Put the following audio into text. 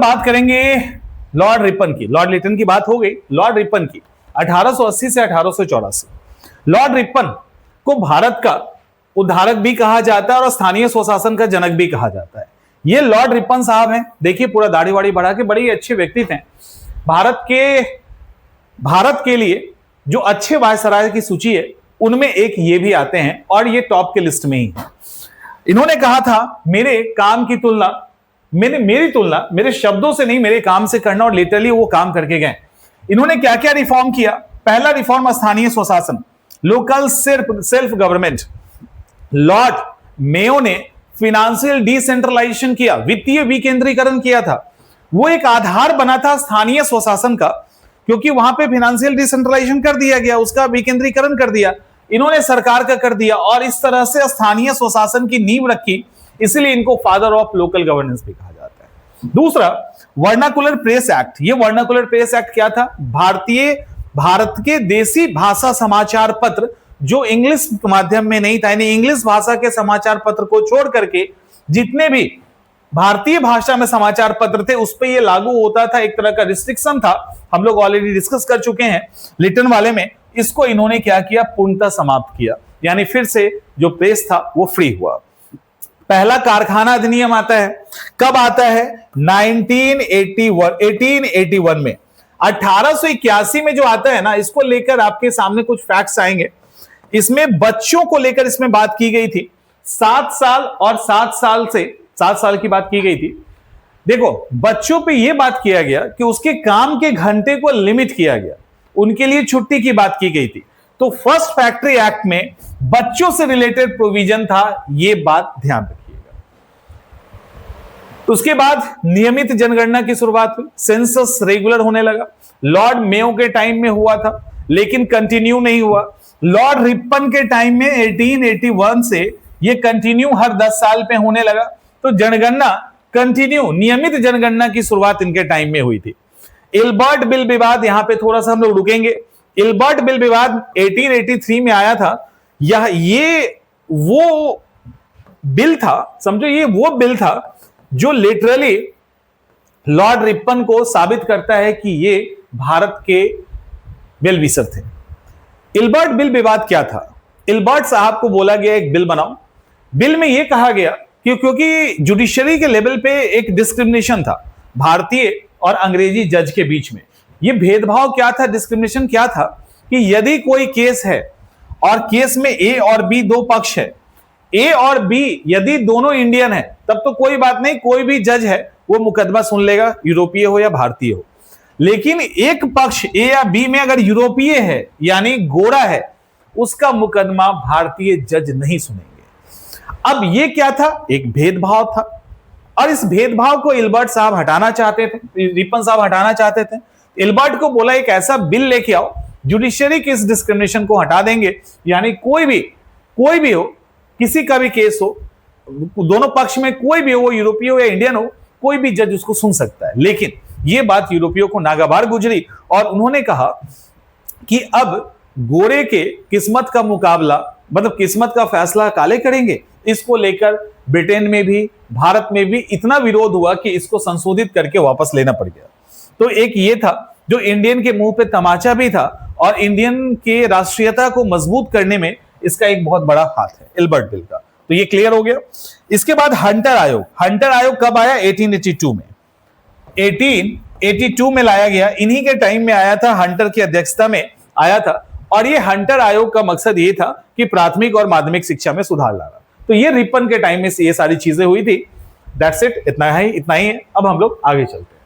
बात करेंगे Lord Ripon की। लॉर्ड लिटन की बात हो गई, लॉर्ड रिपन की 1880 से 1884। लॉर्ड रिपन को भारत का उद्धारक भी कहा जाता है और स्थानीय स्वशासन का जनक भी कहा जाता है। ये लॉर्ड रिपन साहब हैं, देखिए पूरा दाढ़ी वाड़ी बढ़ा के, बड़े ही अच्छे व्यक्ति थे। भारत के लिए जो अच्छे वायसराय की सूची है उनमें एक ये भी आते हैं और ये टॉप के लिस्ट में ही है। इन्होंने कहा था मेरे काम की तुलना, मेरी तुलना मेरे शब्दों से नहीं मेरे काम से करना, और लिटरली वो काम करके गए। इन्होंने क्या क्या रिफॉर्म किया? पहला रिफॉर्म स्थानीय स्वशासन, local self government. Lord Mayo ने फिनेंशियल डिसेंट्रलाइजेशन किया, वित्तीय विकेंद्रीकरण किया था। वो एक आधार बना था स्थानीय स्वशासन का, क्योंकि वहां पे फाइनेंशियल डिसेंट्रलाइजेशन कर दिया गया, उसका विकेंद्रीकरण कर दिया, इन्होंने सरकार का कर दिया और इस तरह से स्थानीय स्वशासन की नींव रखी। इसलिए इनको फादर ऑफ लोकल गवर्नेंस भी कहा जाता है। दूसरा, वर्नाकुलर प्रेस एक्ट। ये वर्नाकुलर प्रेस एक्ट क्या था? भारत के देसी भाषा समाचार पत्र जो इंग्लिश माध्यम में नहीं था, यानी इंग्लिश भाषा के समाचार पत्र को छोड़ करके जितने भी भारतीय भाषा में समाचार पत्र थे उस पर यह लागू होता था। एक तरह का रिस्ट्रिक्शन था, हम लोग ऑलरेडी डिस्कस कर चुके हैं लिटन वाले में। इसको इन्होंने क्या किया? पूर्णतः समाप्त किया, यानी फिर से जो प्रेस था वो फ्री हुआ। पहला कारखाना अधिनियम आता है, कब आता है? 1881 में। 1881 में जो आता है ना, इसको लेकर आपके सामने कुछ फैक्ट्स आएंगे। इसमें बच्चों को लेकर इसमें बात की गई थी, 7 साल और 7 साल की बात की गई थी। देखो, बच्चों पे यह बात किया गया कि उसके काम के घंटे को लिमिट किया गया, उनके लिए छुट्टी की बात की गई थी। तो फर्स्ट फैक्ट्री एक्ट में बच्चों से रिलेटेड प्रोविजन था, यह बात ध्यान रखिएगा। उसके बाद नियमित जनगणना की शुरुआत हुई, सेंसस रेगुलर होने लगा। लॉर्ड मेयो के टाइम में हुआ था लेकिन कंटिन्यू नहीं हुआ। लॉर्ड रिपन के टाइम में 1881 से यह कंटिन्यू हर 10 साल पे होने लगा। तो जनगणना कंटिन्यू, नियमित जनगणना की शुरुआत इनके टाइम में हुई थी। इल्बर्ट बिल विवाद, यहां पे थोड़ा सा हम लोग रुकेंगे। इल्बर्ट बिल विवाद 1883 में आया था। ये वो बिल था, समझो ये वो बिल था जो लिटरली लॉर्ड रिपन को साबित करता है कि ये भारत के वेल विशर थे। इल्बर्ट बिल विवाद क्या था? इल्बर्ट साहब को बोला गया एक बिल बनाओ। बिल में यह कहा गया कि क्योंकि जुडिशरी के लेवल पे एक डिस्क्रिमिनेशन था भारतीय और अंग्रेजी जज के बीच में। यह भेदभाव क्या था, डिस्क्रिमिनेशन क्या था कि यदि कोई केस है और केस में ए और बी दो पक्ष है, ए और बी यदि दोनों इंडियन है तब तो कोई बात नहीं, कोई भी जज है वो मुकदमा सुन लेगा, यूरोपीय हो या भारतीय हो। लेकिन एक पक्ष ए या बी में अगर यूरोपीय है यानी गोरा है, उसका मुकदमा भारतीय जज नहीं सुनेंगे। अब ये क्या था? एक भेदभाव था और इस भेदभाव को इल्बर्ट साहब हटाना चाहते थे, रिपन साहब हटाना चाहते थे। इल्बर्ट को बोला एक ऐसा बिल लेके आओ, जुडिशरी की इस डिस्क्रिमिनेशन को हटा देंगे, यानी कोई भी हो, किसी का भी केस हो, दोनों पक्ष में कोई भी हो, वो यूरोपीय हो या इंडियन हो, कोई भी जज उसको सुन सकता है। लेकिन यह बात यूरोपियों को नागवार गुजरी और उन्होंने कहा कि अब गोरे के किस्मत का मुकाबला, मतलब किस्मत का फैसला काले करेंगे। इसको लेकर ब्रिटेन में भी, भारत में भी इतना विरोध हुआ कि इसको संशोधित करके वापस लेना पड़ गया। तो एक ये था जो इंडियन के मुंह पे तमाचा भी था और इंडियन के राष्ट्रीयता को मजबूत करने में इसका एक बहुत बड़ा हाथ है, इल्बर्ट बिल का। तो ये क्लियर हो गया। इसके बाद हंटर आयोग। हंटर आयोग कब आया? 1882 में। 1882 में लाया गया, इन्हीं के टाइम में आया था, हंटर की अध्यक्षता में आया था। और ये हंटर आयोग का मकसद ये था कि प्राथमिक और माध्यमिक शिक्षा में सुधार लाना। तो ये रिपन के टाइम में ये सारी चीजें हुई थी। दैट्स इट, इतना ही है। अब हम लोग आगे चलते हैं।